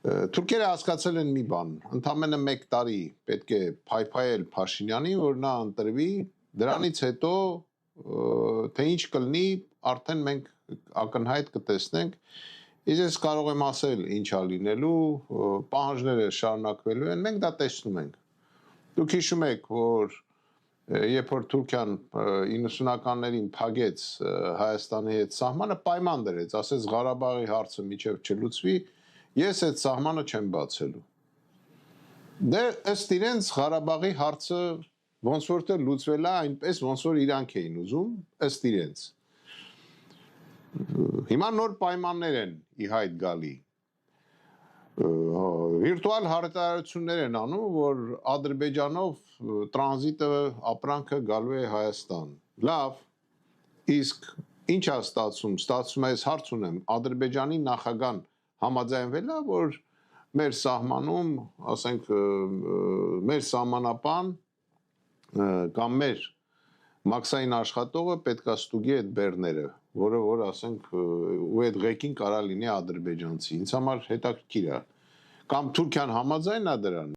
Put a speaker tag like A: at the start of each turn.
A: Թուրքերը հասկացել են մի բան, ընդամենը 1 տարի պետք է փայփայել Փաշինյանին, որ նա ընտրվի, դրանից հետո թե ինչ կլինի, արդեն մենք ակնհայտ կտեսնենք։ Ես կարող եմ ասել ինչա լինելու, պահանջները շարունակվելու են, մենք դա տեսնում ենք։ Դուք հիշում եք, որ երբ որ Թուրքիան 90-ականներին փակեց Հայաստանի հետ սահմանը, պայման դրեց, ասեց Ղարաբաղի հարցը մինչև չլուծվի, ես այդ սահմանը չեմ բացելու։ Դե ըստ իրենց Ղարաբաղի հարցը ոնց որ թե լուծվել է այնպես, ոնց որ իրանք էին ուզում, ըստ իրենց։ Հիմա նոր պայմաններ են ի հայտ գալի։ Վիրտուալ հարցարարություններ են անում, որ Ադրբեջանով տրանզիտը ապրանքը գալու է Հայաստան։ Լավ, իսկ ինչ է ստացվում։ Ստացվում է, ես հարց ունեմ, Ադրբեջանի նախագահան համաձայնվել է, որ մեր սահմանում, ասենք, մեր սահմանապան կամ մեր մաքսային աշխատողը պետք է ստուգի այդ բեռները, որը որ ասենք ու այդ ղեկին կարա լինի ադրբեջանցի։ Ինձ համար հետաքրքիր է։ Կամ Թուրքիան համաձայն է դրան։